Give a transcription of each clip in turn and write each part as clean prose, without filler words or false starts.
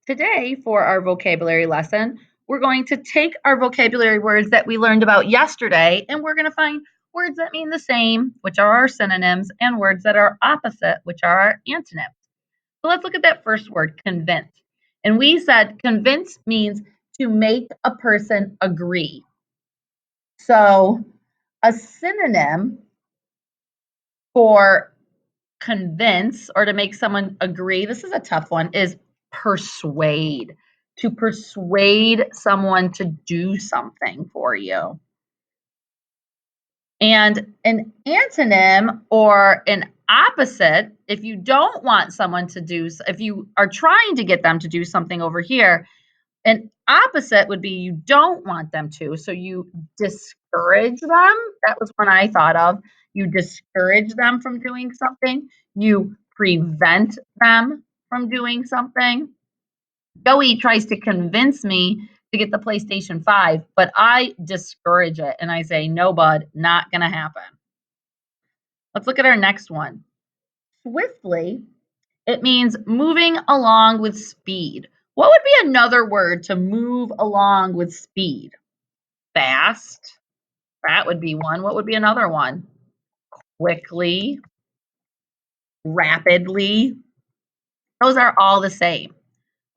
Today, for our vocabulary lesson, we're going to take our vocabulary words that we learned about yesterday and we're going to find words that mean the same, which are our synonyms, and words that are opposite, which are our antonyms. So let's look at that first word, convince. And we said convince means to make a person agree. So a synonym for convince or to make someone agree, this is a tough one, is persuade. To persuade someone to do something for you. And an antonym or an opposite, if you don't want someone to do, if you are trying to get them to do something over here, an opposite would be you don't want them to. So you discourage them. That was one I thought of. You discourage them from doing something. You prevent them from doing something. Joey tries to convince me to get the PlayStation 5, but I discourage it and I say, no, bud, not going to happen. Let's look at our next one. Swiftly, it means moving along with speed. What would be another word to move along with speed? Fast. That would be one. What would be another one? Quickly. Rapidly. Those are all the same.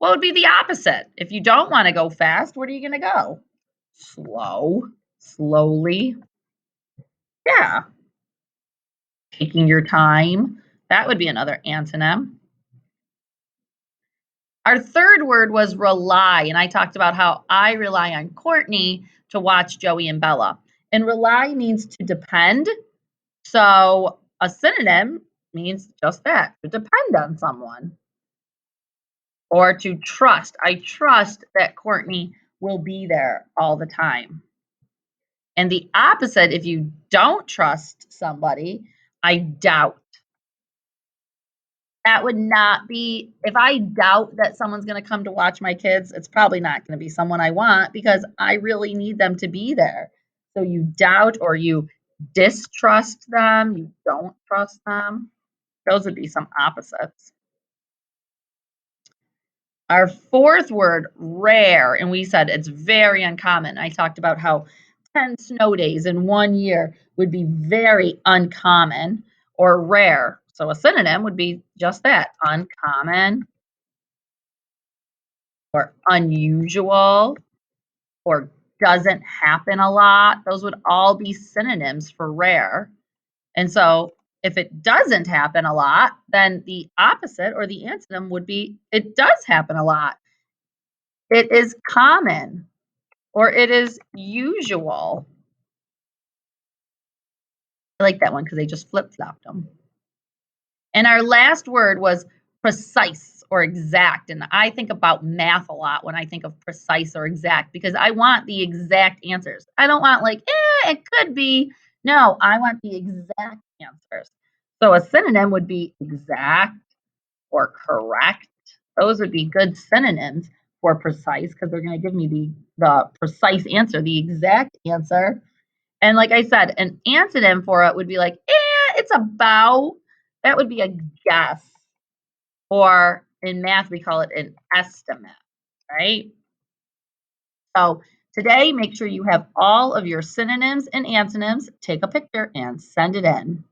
What would be the opposite? If you don't want to go fast, where are you going to go? Slow. Slowly. Yeah. Taking your time. That would be another antonym. Our third word was rely, and I talked about how I rely on Courtney to watch Joey and Bella. And rely means to depend. So a synonym means just that, to depend on someone. Or to trust. I trust that Courtney will be there all the time. And the opposite, if you don't trust somebody, I doubt. That would not be, if I doubt that someone's going to come to watch my kids, it's probably not going to be someone I want because I really need them to be there. So you doubt or you distrust them, you don't trust them. Those would be some opposites. Our fourth word, rare, and we said it's very uncommon. I talked about how 10 snow days in 1 year would be very uncommon or rare. So a synonym would be just that, uncommon or unusual or doesn't happen a lot. Those would all be synonyms for rare. And so if it doesn't happen a lot, then the opposite or the antonym would be it does happen a lot. It is common or it is usual. I like that one because they just flip-flopped them. And our last word was precise or exact. And I think about math a lot when I think of precise or exact because I want the exact answers. I don't want like, it could be. No, I want the exact answers. So a synonym would be exact or correct. Those would be good synonyms for precise because they're going to give me the precise answer, the exact answer. And like I said, an antonym for it would be like, it's about. That would be a guess. Or in math, we call it an estimate, right? So today, make sure you have all of your synonyms and antonyms. Take a picture and send it in.